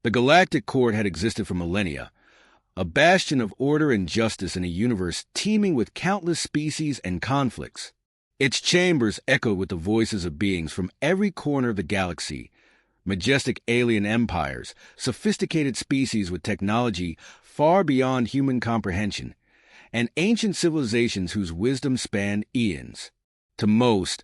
The Galactic Court had existed for millennia, a bastion of order and justice in a universe teeming with countless species and conflicts. Its chambers echoed with the voices of beings from every corner of the galaxy, majestic alien empires, sophisticated species with technology far beyond human comprehension, and ancient civilizations whose wisdom spanned eons. To most,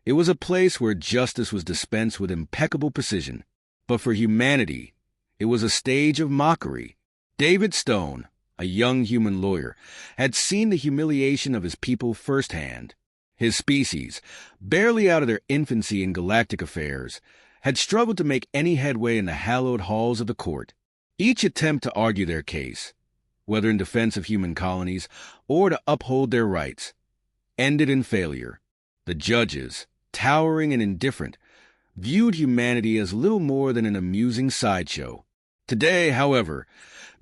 it was a place where justice was dispensed with impeccable precision. But for humanity, it was a stage of mockery. David Stone, a young human lawyer, had seen the humiliation of his people firsthand. His species, barely out of their infancy in galactic affairs, had struggled to make any headway in the hallowed halls of the court. Each attempt to argue their case, whether in defense of human colonies or to uphold their rights, ended in failure. The judges, towering and indifferent, viewed humanity as little more than an amusing sideshow. Today, however,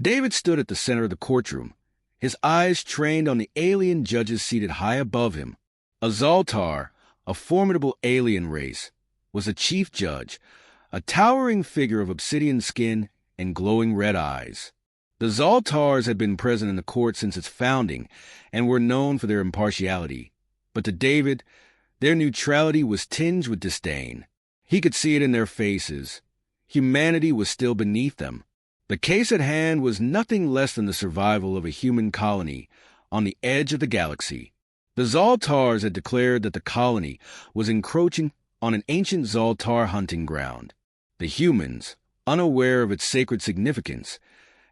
David stood at the center of the courtroom, his eyes trained on the alien judges seated high above him. A Zol'Tar, a formidable alien race, was a chief judge, a towering figure of obsidian skin and glowing red eyes. The Zol'Tars had been present in the court since its founding and were known for their impartiality. But to David, their neutrality was tinged with disdain. He could see it in their faces. Humanity was still beneath them. The case at hand was nothing less than the survival of a human colony on the edge of the galaxy. The Zol'Tars had declared that the colony was encroaching on an ancient Zol'Tar hunting ground. The humans, unaware of its sacred significance,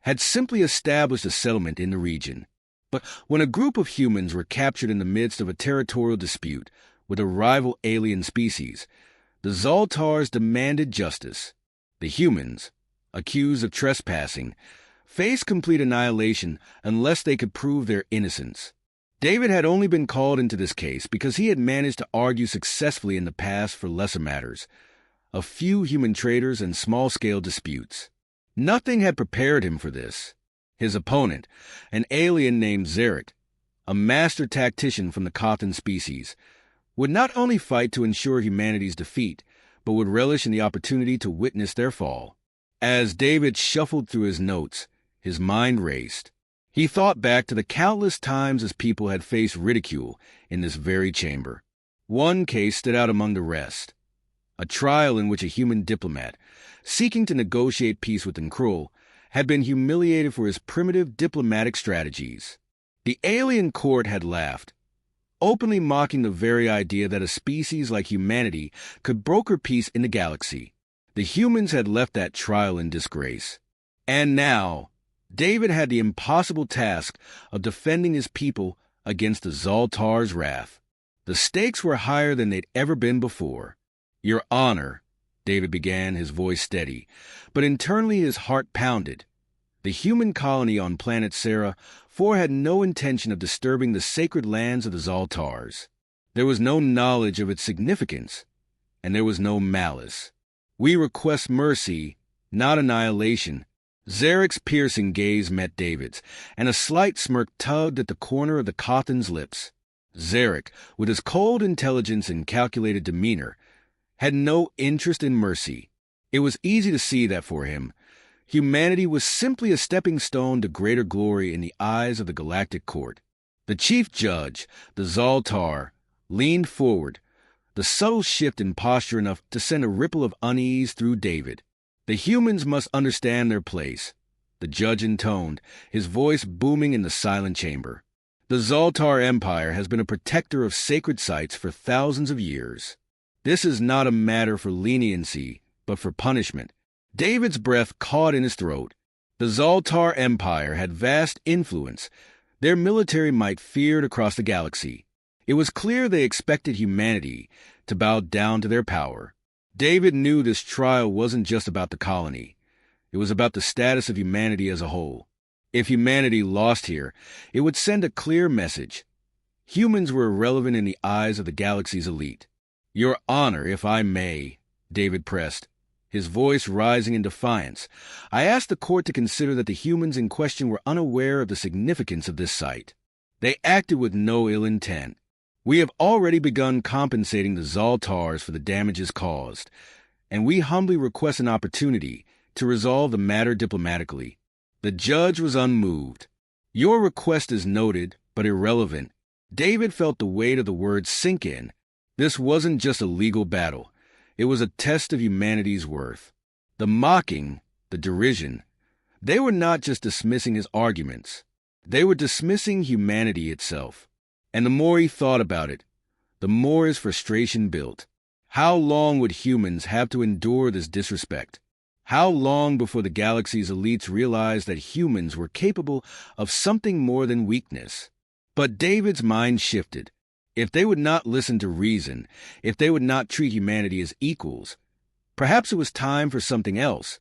had simply established a settlement in the region. But when a group of humans were captured in the midst of a territorial dispute with a rival alien species, the Zol'Tars demanded justice. The humans, accused of trespassing, faced complete annihilation unless they could prove their innocence. David had only been called into this case because he had managed to argue successfully in the past for lesser matters, a few human traders and small-scale disputes. Nothing had prepared him for this. His opponent, an alien named Zaroth, a master tactician from the Cothan species, would not only fight to ensure humanity's defeat, but would relish in the opportunity to witness their fall. As David shuffled through his notes, his mind raced. He thought back to the countless times his people had faced ridicule in this very chamber. One case stood out among the rest, a trial in which a human diplomat, seeking to negotiate peace with Nkrull, had been humiliated for his primitive diplomatic strategies. The alien court had laughed, openly mocking the very idea that a species like humanity could broker peace in the galaxy. The humans had left that trial in disgrace. And now, David had the impossible task of defending his people against the Zol'Tar's wrath. The stakes were higher than they'd ever been before. "Your Honor," David began, his voice steady, but internally his heart pounded. The human colony on planet Sera 4 had no intention of disturbing the sacred lands of the Zol'Tars. There was no knowledge of its significance, and there was no malice. "We request mercy, not annihilation." Zaroth's piercing gaze met David's, and a slight smirk tugged at the corner of the Cothan's lips. Zaroth, with his cold intelligence and calculated demeanor, had no interest in mercy. It was easy to see that for him, humanity was simply a stepping stone to greater glory in the eyes of the Galactic Court. The chief judge, the Zol'Tar, leaned forward, the subtle shift in posture enough to send a ripple of unease through David. "The humans must understand their place," the judge intoned, his voice booming in the silent chamber. "The Zol'Tar Empire has been a protector of sacred sites for thousands of years. This is not a matter for leniency, but for punishment." David's breath caught in his throat. The Zol'Tar Empire had vast influence, their military might feared across the galaxy. It was clear they expected humanity to bow down to their power. David knew this trial wasn't just about the colony. It was about the status of humanity as a whole. If humanity lost here, it would send a clear message. Humans were irrelevant in the eyes of the galaxy's elite. "Your Honor, if I may," David pressed, his voice rising in defiance. "I asked the court to consider that the humans in question were unaware of the significance of this site. They acted with no ill intent. We have already begun compensating the Zol'Tars for the damages caused, and we humbly request an opportunity to resolve the matter diplomatically. The judge was unmoved. "Your request is noted, but irrelevant." David felt the weight of the words sink in. This wasn't just a legal battle. It was a test of humanity's worth. The mocking, the derision, they were not just dismissing his arguments. They were dismissing humanity itself. And the more he thought about it, the more his frustration built. How long would humans have to endure this disrespect? How long before the galaxy's elites realized that humans were capable of something more than weakness? But David's mind shifted. If they would not listen to reason, if they would not treat humanity as equals, perhaps it was time for something else,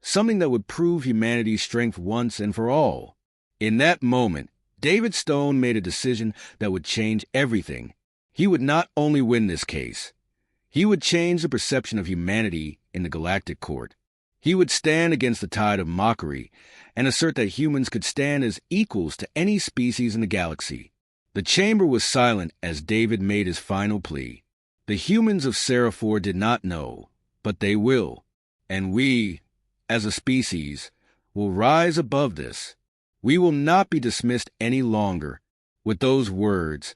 something that would prove humanity's strength once and for all. In that moment, David Stone made a decision that would change everything. He would not only win this case, he would change the perception of humanity in the Galactic Court. He would stand against the tide of mockery and assert that humans could stand as equals to any species in the galaxy. The chamber was silent as David made his final plea. The humans of Zaroth did not know, but they will. And we, as a species, will rise above this. We will not be dismissed any longer. With those words,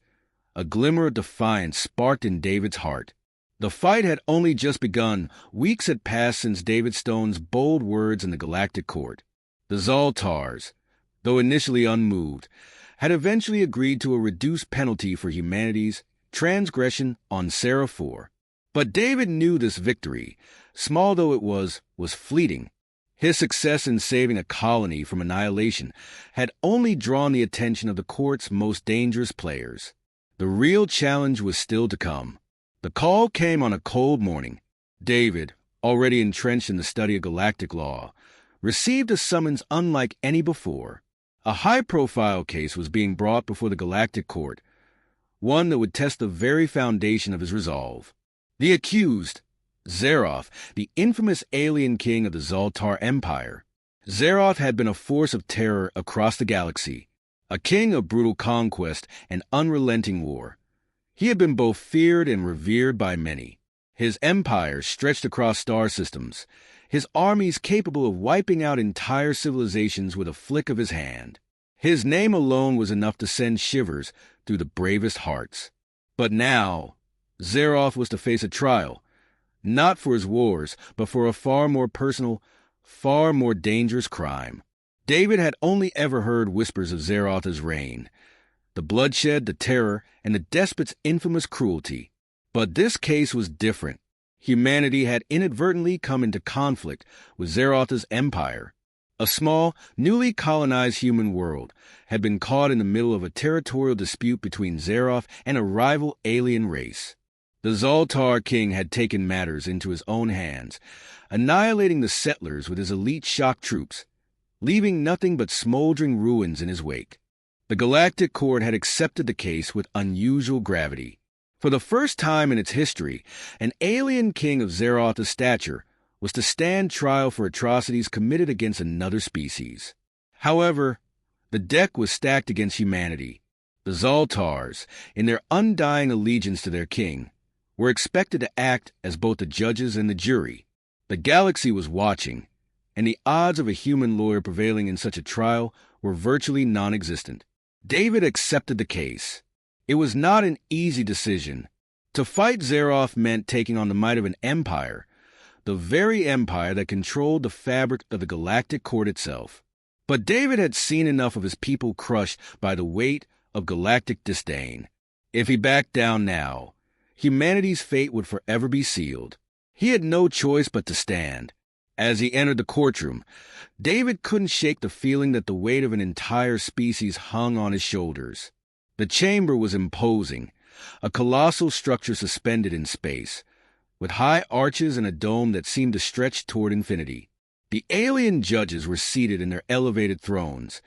a glimmer of defiance sparked in David's heart. The fight had only just begun. Weeks had passed since David Stone's bold words in the Galactic Court. The Zol'Tars, though initially unmoved, had eventually agreed to a reduced penalty for humanity's transgression on Zaroth. But David knew this victory, small though it was fleeting. His success in saving a colony from annihilation had only drawn the attention of the court's most dangerous players. The real challenge was still to come. The call came on a cold morning. David, already entrenched in the study of galactic law, received a summons unlike any before. A high-profile case was being brought before the Galactic Court, one that would test the very foundation of his resolve. The accused, Zaroth, the infamous alien king of the Zol'Tar Empire. Zaroth had been a force of terror across the galaxy, a king of brutal conquest and unrelenting war. He had been both feared and revered by many. His empire stretched across star systems, his armies capable of wiping out entire civilizations with a flick of his hand. His name alone was enough to send shivers through the bravest hearts. But now, Zaroth was to face a trial, not for his wars, but for a far more personal, far more dangerous crime. David had only ever heard whispers of Zaroth's reign, the bloodshed, the terror, and the despot's infamous cruelty. But this case was different. Humanity had inadvertently come into conflict with Zaroth's empire. A small, newly colonized human world had been caught in the middle of a territorial dispute between Zaroth and a rival alien race. The Zol'Tar king had taken matters into his own hands, annihilating the settlers with his elite shock troops, leaving nothing but smoldering ruins in his wake. The Galactic Court had accepted the case with unusual gravity. For the first time in its history, an alien king of Zaroth's stature was to stand trial for atrocities committed against another species. However, the deck was stacked against humanity. The Zol'Tars, in their undying allegiance to their king, were expected to act as both the judges and the jury. The galaxy was watching, and the odds of a human lawyer prevailing in such a trial were virtually non-existent. David accepted the case. It was not an easy decision. To fight Zaroth meant taking on the might of an empire, the very empire that controlled the fabric of the Galactic Court itself. But David had seen enough of his people crushed by the weight of galactic disdain. If he backed down now, humanity's fate would forever be sealed. He had no choice but to stand. As he entered the courtroom, David couldn't shake the feeling that the weight of an entire species hung on his shoulders. The chamber was imposing, a colossal structure suspended in space, with high arches and a dome that seemed to stretch toward infinity. The alien judges were seated in their elevated thrones,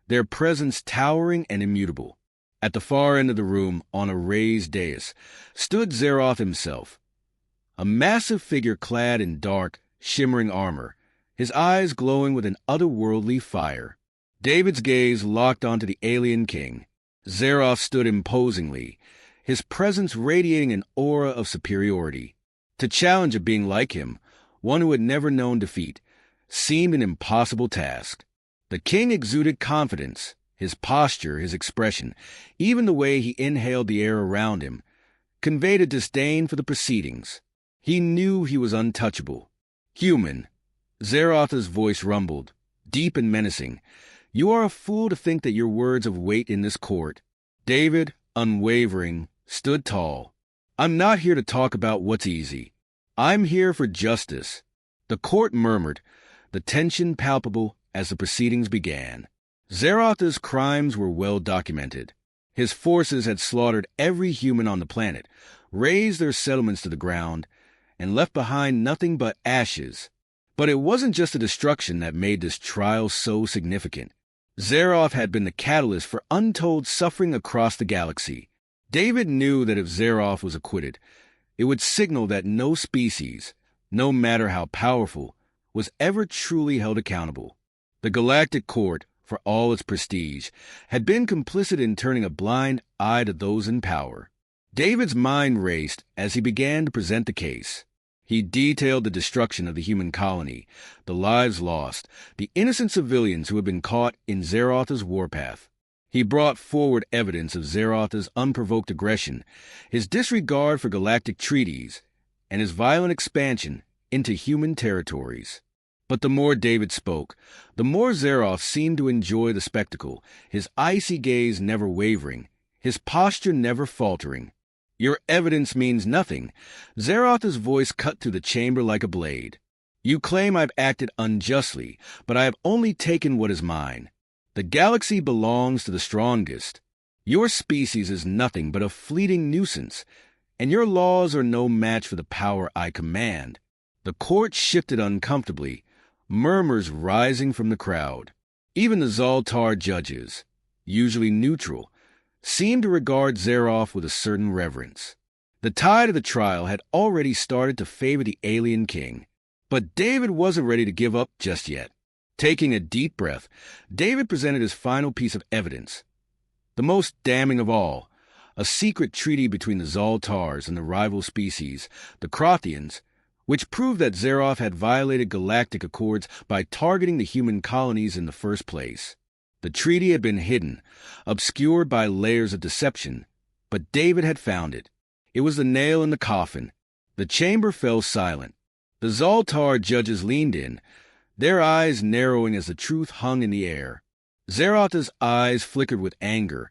their presence towering and immutable. At the far end of the room, on a raised dais, stood Zaroth himself, a massive figure clad in dark, shimmering armor, his eyes glowing with an otherworldly fire. David's gaze locked onto the alien king. Zaroth stood imposingly, his presence radiating an aura of superiority. To challenge a being like him, one who had never known defeat, seemed an impossible task. The king exuded confidence, his posture, his expression, even the way he inhaled the air around him, conveyed a disdain for the proceedings. He knew he was untouchable. Human, Zaroth's voice rumbled, deep and menacing. You are a fool to think that your words have weight in this court. David, unwavering, stood tall. I'm not here to talk about what's easy. I'm here for justice. The court murmured, the tension palpable as the proceedings began. Zaroth's crimes were well documented. His forces had slaughtered every human on the planet, razed their settlements to the ground, and left behind nothing but ashes. But it wasn't just the destruction that made this trial so significant. Zaroth had been the catalyst for untold suffering across the galaxy. David knew that if Zaroth was acquitted, it would signal that no species, no matter how powerful, was ever truly held accountable. The Galactic Court, for all its prestige, had been complicit in turning a blind eye to those in power. David's mind raced as he began to present the case. He detailed the destruction of the human colony, the lives lost, the innocent civilians who had been caught in Zaroth's warpath. He brought forward evidence of Zaroth's unprovoked aggression, his disregard for galactic treaties, and his violent expansion into human territories. But the more David spoke, the more Zaroth seemed to enjoy the spectacle, his icy gaze never wavering, his posture never faltering. Your evidence means nothing. Zaroth's voice cut through the chamber like a blade. You claim I've acted unjustly, but I have only taken what is mine. The galaxy belongs to the strongest. Your species is nothing but a fleeting nuisance, and your laws are no match for the power I command. The court shifted uncomfortably, murmurs rising from the crowd. Even the Zol'Tar judges, usually neutral, seemed to regard Zaroth with a certain reverence. The tide of the trial had already started to favor the alien king, but David wasn't ready to give up just yet. Taking a deep breath, David presented his final piece of evidence. The most damning of all, a secret treaty between the Zol'Tars and the rival species, the Crothians, which proved that Zaroth had violated galactic accords by targeting the human colonies in the first place. The treaty had been hidden, obscured by layers of deception, but David had found it. It was the nail in the coffin. The chamber fell silent. The Zol'Tar judges leaned in, their eyes narrowing as the truth hung in the air. Zaroth's eyes flickered with anger,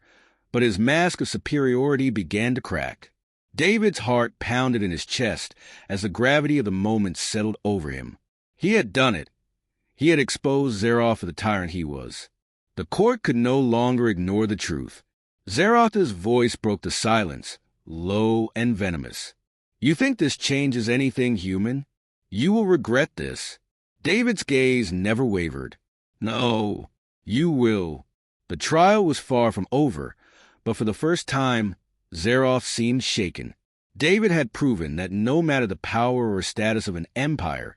but his mask of superiority began to crack. David's heart pounded in his chest as the gravity of the moment settled over him. He had done it. He had exposed Zaroth for the tyrant he was. The court could no longer ignore the truth. Zaroth's voice broke the silence, low and venomous. You think this changes anything human? You will regret this. David's gaze never wavered. No, you will. The trial was far from over, but for the first time, Zaroth seemed shaken. David had proven that no matter the power or status of an empire,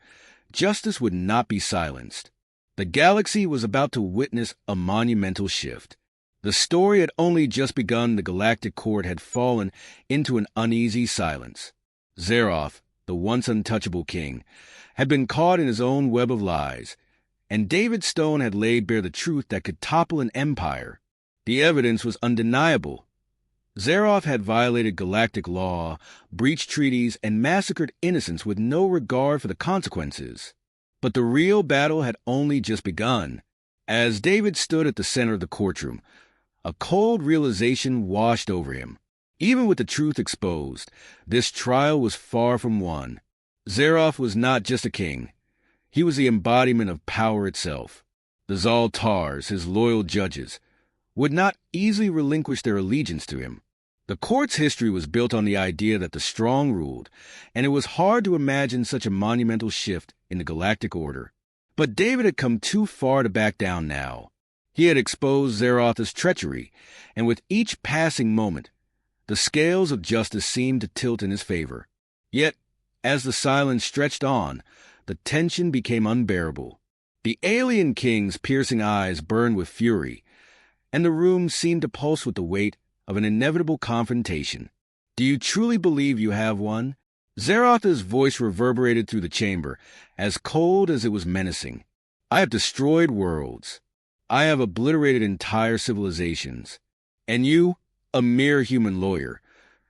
justice would not be silenced. The galaxy was about to witness a monumental shift. The story had only just begun. The Galactic Court had fallen into an uneasy silence. Zaroth, the once untouchable king, had been caught in his own web of lies, and David Stone had laid bare the truth that could topple an empire. The evidence was undeniable. Zaroth had violated galactic law, breached treaties, and massacred innocents with no regard for the consequences. But the real battle had only just begun. As David stood at the center of the courtroom, a cold realization washed over him. Even with the truth exposed, this trial was far from won. Zaroth was not just a king. He was the embodiment of power itself. The Zol'Tars, his loyal judges, would not easily relinquish their allegiance to him. The court's history was built on the idea that the strong ruled, and it was hard to imagine such a monumental shift in the galactic order. But David had come too far to back down now. He had exposed Zaroth's treachery, and with each passing moment, the scales of justice seemed to tilt in his favor. Yet, as the silence stretched on, the tension became unbearable. The alien king's piercing eyes burned with fury, and the room seemed to pulse with the weight of an inevitable confrontation. Do you truly believe you have one? Zaroth's voice reverberated through the chamber, as cold as it was menacing. I have destroyed worlds. I have obliterated entire civilizations. And you, a mere human lawyer,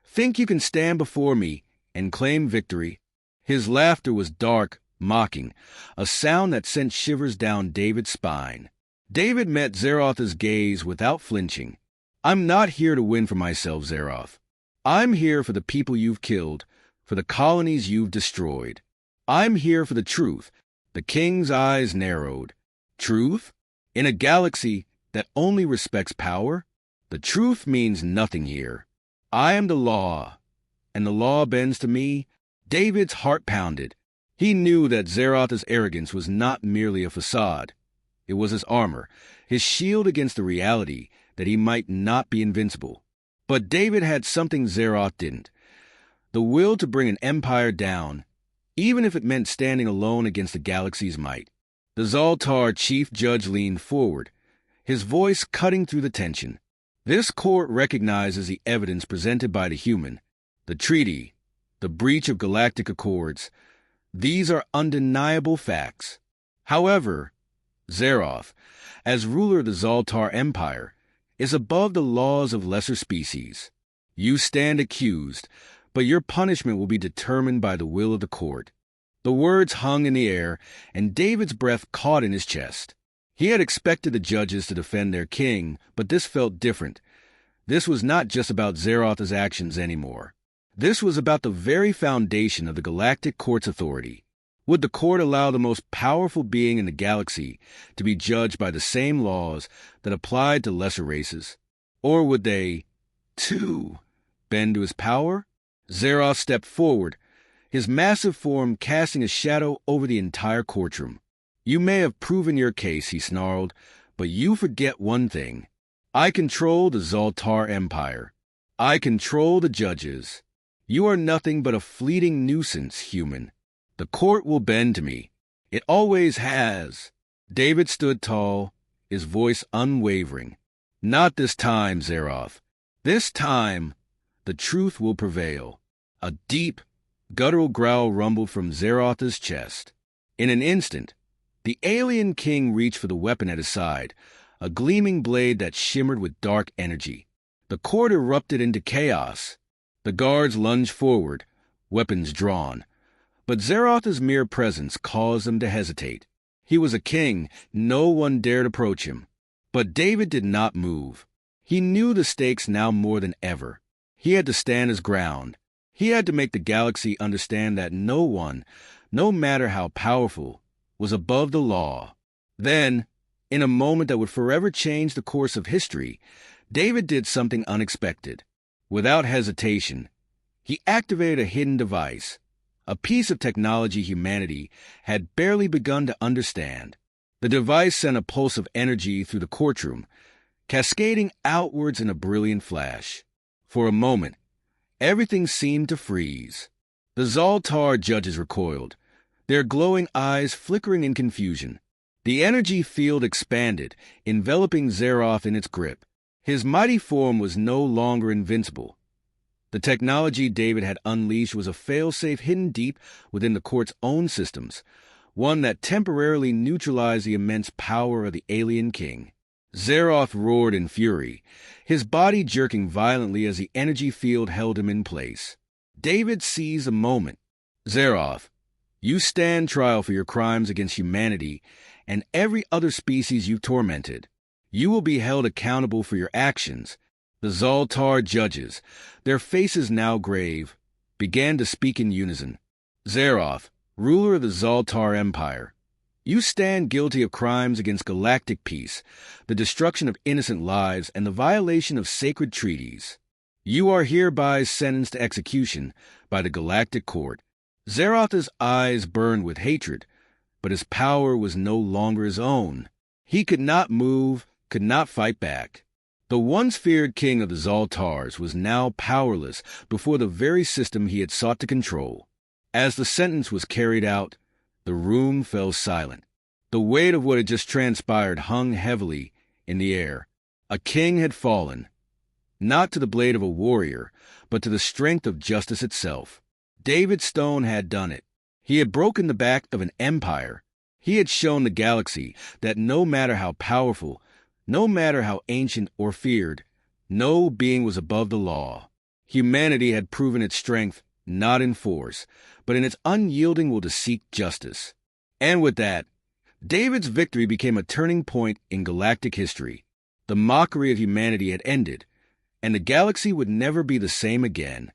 think you can stand before me and claim victory?" His laughter was dark, mocking, a sound that sent shivers down David's spine. David met Zaroth's gaze without flinching. "I'm not here to win for myself, Zaroth. I'm here for the people you've killed, for the colonies you've destroyed. I'm here for the truth." The king's eyes narrowed. Truth? In a galaxy that only respects power? The truth means nothing here. I am the law, and the law bends to me. David's heart pounded. He knew that Zaroth's arrogance was not merely a facade. It was his armor, his shield against the reality that he might not be invincible. But David had something Zaroth didn't: the will to bring an empire down, even if it meant standing alone against the galaxy's might. The Zol'Tar chief judge leaned forward, his voice cutting through the tension. "This court recognizes the evidence presented by the human, the treaty, the breach of Galactic Accords. These are undeniable facts. However, Zaroth, as ruler of the Zol'Tar Empire, is above the laws of lesser species. You stand accused, but your punishment will be determined by the will of the court." The words hung in the air, and David's breath caught in his chest. He had expected the judges to defend their king, but this felt different. This was not just about Zaroth's actions anymore. This was about the very foundation of the Galactic Court's authority. Would the court allow the most powerful being in the galaxy to be judged by the same laws that applied to lesser races? Or would they, too, bend to his power? Zaroth stepped forward, his massive form casting a shadow over the entire courtroom. "You may have proven your case," he snarled, "but you forget one thing. I control the Zol'Tar Empire. I control the judges. You are nothing but a fleeting nuisance, human. The court will bend to me. It always has." David stood tall, his voice unwavering. "Not this time, Zaroth. This time, the truth will prevail." A deep, guttural growl rumbled from Zaroth's chest. In an instant, the alien king reached for the weapon at his side, a gleaming blade that shimmered with dark energy. The court erupted into chaos. The guards lunged forward, weapons drawn. But Zaroth's mere presence caused them to hesitate. He was a king, no one dared approach him. But David did not move. He knew the stakes now more than ever. He had to stand his ground. He had to make the galaxy understand that no one, no matter how powerful, was above the law. Then, in a moment that would forever change the course of history, David did something unexpected. Without hesitation, he activated a hidden device, a piece of technology humanity had barely begun to understand. The device sent a pulse of energy through the courtroom, cascading outwards in a brilliant flash. For a moment, everything seemed to freeze. The Zol'Tar judges recoiled, their glowing eyes flickering in confusion. The energy field expanded, enveloping Zaroth in its grip. His mighty form was no longer invincible. The technology David had unleashed was a failsafe hidden deep within the court's own systems, one that temporarily neutralized the immense power of the alien king. Zaroth roared in fury, his body jerking violently as the energy field held him in place. David seized a moment. "Zaroth, you stand trial for your crimes against humanity and every other species you've tormented. You will be held accountable for your actions." The Zol'Tar judges, their faces now grave, began to speak in unison. "Zaroth, ruler of the Zol'Tar Empire, you stand guilty of crimes against galactic peace, the destruction of innocent lives, and the violation of sacred treaties. You are hereby sentenced to execution by the Galactic Court." Zaroth's eyes burned with hatred, but his power was no longer his own. He could not move, could not fight back. The once feared king of the Zol'Tars was now powerless before the very system he had sought to control. As the sentence was carried out, the room fell silent. The weight of what had just transpired hung heavily in the air. A king had fallen, not to the blade of a warrior, but to the strength of justice itself. David Stone had done it. He had broken the back of an empire, He had shown the galaxy that no matter how powerful, no matter how ancient or feared, no being was above the law. Humanity had proven its strength not in force, but in its unyielding will to seek justice. And with that, David's victory became a turning point in galactic history. The mockery of humanity had ended, and the galaxy would never be the same again.